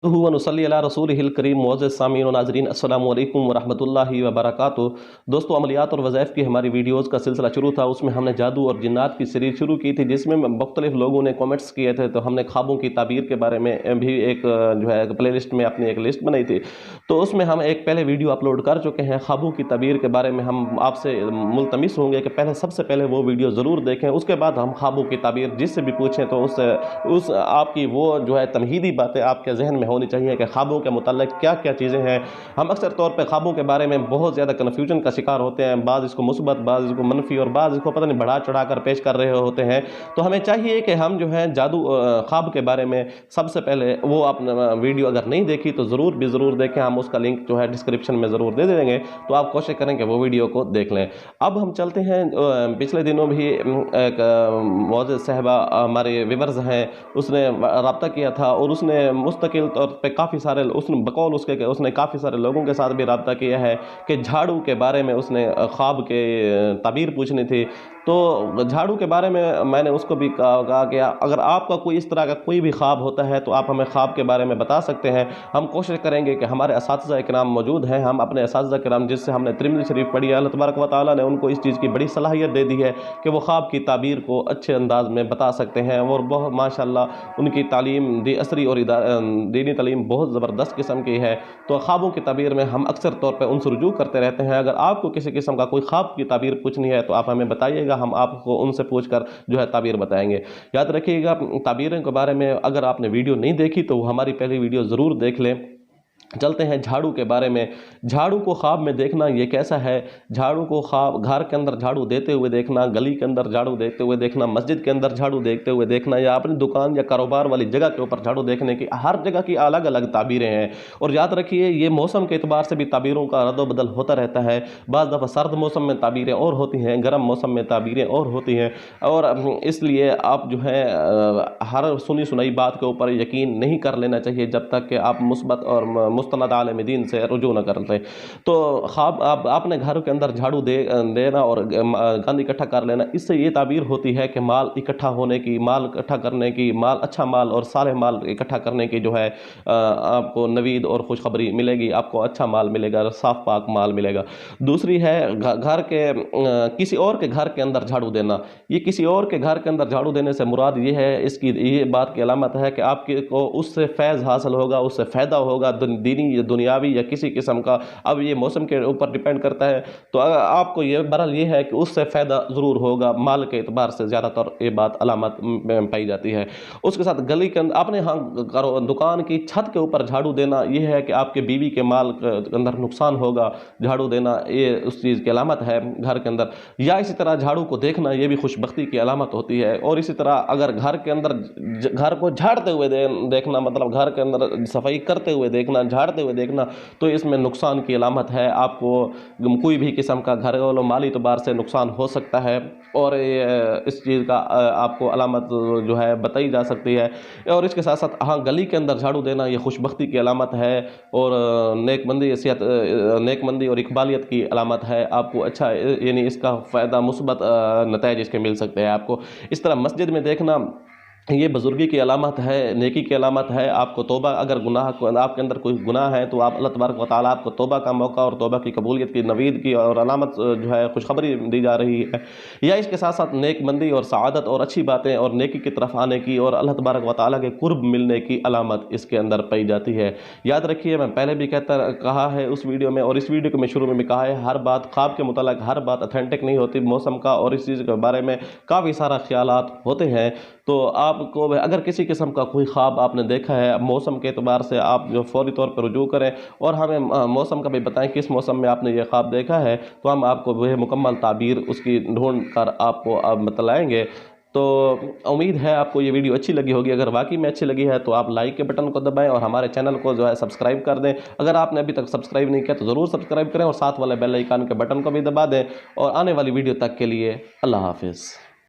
वनुसल्ली अला रसूलिहिल करीम मुअज़्ज़ज़ सामीन व नाज़रीन अस्सलामु अलैकुम व रहमतुल्लाहि व बरकातुहू। दोस्तों, अमलियात और वज़ाइफ की हमारी वीडियोज़ का सिलसिला शुरू था। उसमें हमने जादू और जिन्नात की सीरीज़ शुरू की थी, जिसमें मुख्तलिफ लोगों ने कमेंट्स किए थे। तो हमने ख्वाबों की ताबीर के बारे में भी एक प्ले लिस्ट में अपनी एक लिस्ट बनाई थी। तो उसमें हम एक पहले वीडियो अपलोड कर चुके हैं ख्वाबों की ताबीर के बारे में। हम आपसे मुल्तमिस होंगे कि सबसे पहले वो वीडियो ज़रूर देखें, उसके बाद हम ख्वाबों की ताबीर जिससे भी पूछें तो उस आपकी वो तमहीदी बातें आपके जहन में होनी चाहिए कि ख्वाबों के मुताल्लिक क्या क्या चीज़ें हैं। हम अक्सर तौर पे ख्वाबों के बारे में बहुत ज़्यादा कन्फ्यूजन का शिकार होते हैं। बाज़ इसको मुस्बत, बाज़ इसको मनफी और बाज़ इसको पता नहीं बढ़ा चढ़ा कर पेश कर रहे होते हैं। तो हमें चाहिए कि हम जादू ख्वाब के बारे में सबसे पहले वो अपना वीडियो अगर नहीं देखी तो ज़रूर देखें। हम उसका लिंक डिस्क्रिप्शन में ज़रूर दे देंगे, तो आप कोशिश करें कि वो वीडियो को देख लें। अब हम चलते हैं, पिछले दिनों भी एक मुअज़्ज़ज़ साहिबा हमारे व्यूअर्स हैं, उसने रब्ता किया था और उसने मुस्तकिल तौर पे काफ़ी सारे उसने काफ़ी सारे लोगों के साथ भी रब्ता किया है कि झाड़ू के बारे में उसने ख्वाब के ताबीर पूछनी थी। तो झाड़ू के बारे में मैंने उसको भी कहा कि अगर आपका कोई इस तरह का कोई भी ख्वाब होता है तो आप हमें ख्वाब के बारे में बता सकते हैं। हम कोशिश करेंगे कि हमारे असातिज़ा इकराम मौजूद हैं, हम अपने असातिज़ा इकराम जिससे हमने तिरमिज़ी शरीफ पढ़ी है, अल्लाह तबारक व तआला ने उनको इस चीज़ की बड़ी सलाहियत दे दी है कि वो ख्वाब की ताबीर को अच्छे अंदाज में बता सकते हैं। और बहुत माशाअल्लाह उनकी तालीम असरी और दीनी तालीम बहुत ज़बरदस्त किस्म की है। तो ख्वाबों की ताबीर में हम अक्सर तौर पर उनसे रुजू करते रहते हैं। अगर आपको किसी किस्म का कोई ख्वाब की ताबीर पूछनी है तो आप हमें बताइएगा, हम आपको उनसे पूछकर ताबीर बताएंगे। याद रखिएगा, ताबीरों के बारे में अगर आपने वीडियो नहीं देखी तो हमारी पहली वीडियो ज़रूर देख लें। चलते हैं झाड़ू के बारे में। झाड़ू को ख्वाब में देखना ये कैसा है? झाड़ू को ख्वाब घर के अंदर झाड़ू देते हुए देखना, गली के अंदर झाड़ू देते हुए देखना, मस्जिद के अंदर झाड़ू देखते हुए देखना, या अपनी दुकान या कारोबार वाली जगह के ऊपर झाड़ू देखने की, हर जगह की अलग अलग ताबीरें हैं। और याद रखिए, ये मौसम के एतबार से भी ताबीरों का रद्द-बदल होता रहता है। बाज़ दफ़ा सर्द मौसम में ताबीरें और होती हैं, गर्म मौसम में ताबीरें और होती हैं। और इसलिए आप हर सुनी सुनाई बात के ऊपर यकीन नहीं कर लेना चाहिए जब तक कि आप मुस्बत और मुस्तनद आलिम दीन से रुजू न करते। तो ख्वाब आप अपने घर के अंदर झाड़ू देना और गंद इकट्ठा कर लेना, इससे ये ताबीर होती है कि माल इकट्ठा होने की, माल इकट्ठा करने की, अच्छा माल और सारे माल इकट्ठा करने की आपको नवीद और खुशखबरी मिलेगी। आपको अच्छा माल मिलेगा, साफ पाक माल मिलेगा। दूसरी है घर के किसी और के घर के अंदर झाड़ू देना। ये किसी और के घर के अंदर झाड़ू देने से मुराद ये है, इसकी ये बात की अलामत है कि आपको उससे फैज़ हासिल होगा, उससे फ़ायदा होगा, दीनी या दुनियावी या किसी किस्म का। अब ये मौसम के ऊपर डिपेंड करता है। तो आपको बहरहाल ये है कि उससे फ़ायदा ज़रूर होगा। माल के एतबार से ज़्यादातर ये बात अलामत पाई जाती है। उसके साथ गली के अंदर अपने दुकान की छत के ऊपर झाड़ू देना, ये है कि आपके बीवी के माल के अंदर नुकसान होगा। झाड़ू देना ये उस चीज़ की अलामत है घर के अंदर। या इसी तरह झाड़ू को देखना, ये भी खुशबख्ती की अलामत होती है। और इसी तरह अगर घर के अंदर घर को झाड़ते हुए देखना, मतलब घर के अंदर सफाई करते हुए देखना, झाड़ते हुए देखना, तो इसमें नुकसान की अलामत है। आपको कोई भी किस्म का घर वालों माली एतबार से नुकसान हो सकता है। और इस चीज़ का आपको अलामत बताई जा सकती है। और इसके साथ साथ गली के अंदर झाड़ू देना ये खुशबख्ती की अलामत है और नेकमंदी और इकबालियत की अलामत है। आपको अच्छा यानी इसका फ़ायदा मुस्बत नताइज इसके मिल सकते हैं आपको। इस तरह मस्जिद में देखना ये बुजुर्गी की अलामत है, नेकी की अलामत है। आपको तौबा, अगर आपके अंदर कोई गुनाह है तो आप अल्लाह तबारक व तआला आपको तौबा का मौका और तौबा की कबूलियत की नवीद की और अलामत खुशखबरी दी जा रही है। या इसके साथ साथ नेकमंदी और सआदत और अच्छी बातें और नेकी की तरफ आने की और अल्लाह तबारक व तआला के कुर्ब मिलने की अलामत इसके अंदर पाई जाती है। याद रखिए, मैं पहले भी कहा है उस वीडियो में, और इस वीडियो को मैं शुरू में भी कहा है, हर बात ख्वाब के मुतालिक हर बात ऑथेंटिक नहीं होती। मौसम का और इस चीज़ के बारे में काफ़ी सारा ख्यालात होते हैं। तो आपको अगर किसी किस्म का कोई ख्वाब आपने देखा है मौसम के एतबार से, आप फौरी तौर पर रुजू करें और हमें मौसम का भी बताएं किस मौसम में आपने ये ख्वाब देखा है, तो हम आपको वह मुकम्मल ताबीर उसकी ढूंढ कर आपको बतलाएंगे। तो उम्मीद है आपको ये वीडियो अच्छी लगी होगी। अगर वाकई में अच्छी लगी है तो आप लाइक के बटन को दबाएं और हमारे चैनल को सब्सक्राइब कर दें। अगर आपने अभी तक सब्सक्राइब नहीं किया तो ज़रूर सब्सक्राइब करें और साथ वाले बेल आइकन के बटन को भी दबा दें। और आने वाली वीडियो तक के लिए अल्लाह हाफिज़।